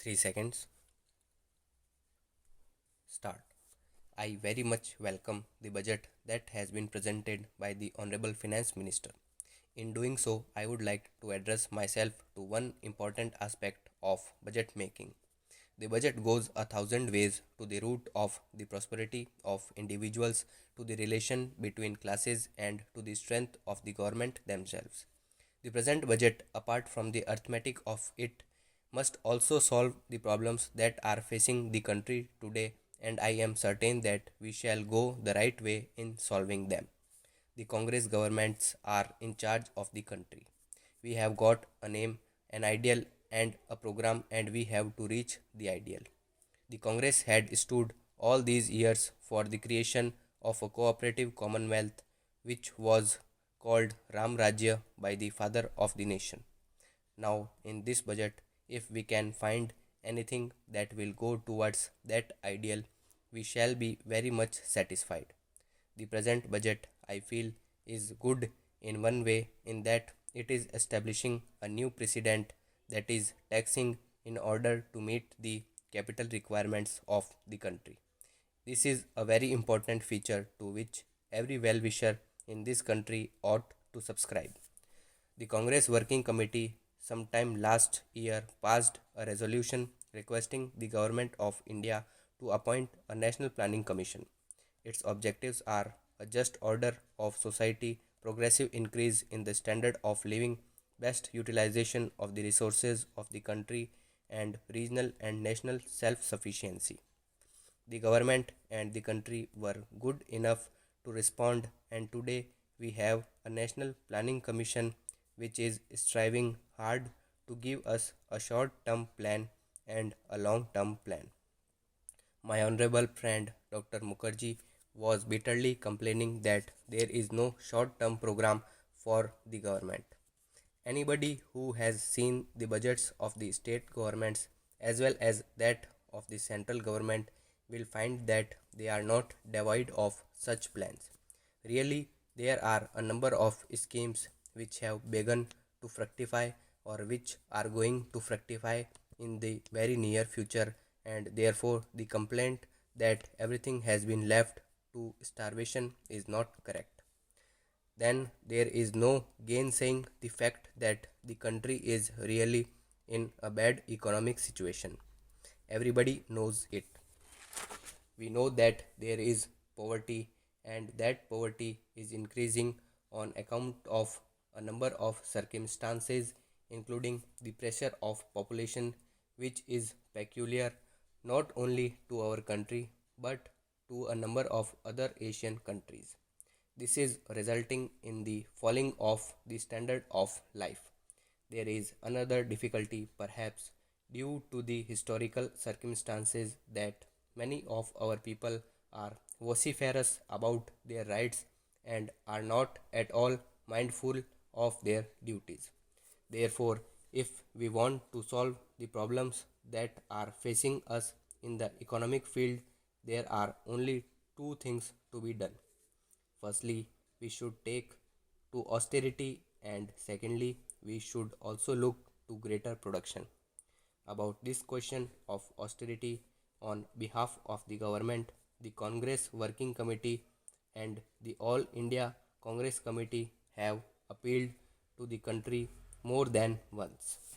3 seconds. Start. I very much welcome the budget that has been presented by the Honorable Finance Minister. In doing so, I would like to address myself to one important aspect of budget making. The budget goes a thousand ways to the root of the prosperity of individuals, to the relation between classes, and to the strength of the government themselves. The present budget, apart from the arithmetic of it, must also solve the problems that are facing the country today, and I am certain that we shall go the right way in solving them. The Congress governments are in charge of the country. We have got a name, an ideal, and a program, and we have to reach the ideal. The Congress had stood all these years for the creation of a cooperative commonwealth which was called Ram Rajya by the father of the nation. Now, in this budget, if we can find anything that will go towards that ideal, we shall be very much satisfied. The present budget, I feel, is good in one way in that it is establishing a new precedent, that is taxing in order to meet the capital requirements of the country. This is a very important feature to which every well wisher in this country ought to subscribe. The Congress Working Committee sometime last year passed a resolution requesting the Government of India to appoint a National Planning Commission. Its objectives are a just order of society, progressive increase in the standard of living, best utilization of the resources of the country, and regional and national self sufficiency. The government and the country were good enough to respond, and today we have a National Planning Commission which is striving hard to give us a short term plan and a long term plan. My honorable friend Dr. Mukherjee was bitterly complaining that there is no short term program for the government. Anybody who has seen the budgets of the state governments as well as that of the central government will find that they are not devoid of such plans. Really, there are a number of schemes which have begun to fructify or which are going to fructify in the very near future, and therefore the complaint that everything has been left to starvation is not correct. Then there is no gainsaying the fact that the country is really in a bad economic situation. Everybody knows it. We know that there is poverty, and that poverty is increasing on account of a number of circumstances, including the pressure of population, which is peculiar not only to our country but to a number of other Asian countries. This is resulting in the falling of the standard of life. There is another difficulty, perhaps due to the historical circumstances, that many of our people are vociferous about their rights and are not at all mindful of their duties. Therefore, if we want to solve the problems that are facing us in the economic field, there are only two things to be done. Firstly, we should take to austerity, and secondly, we should also look to greater production. About this question of austerity, on behalf of the government, the Congress Working Committee and the All India Congress Committee have appealed to the country more than once.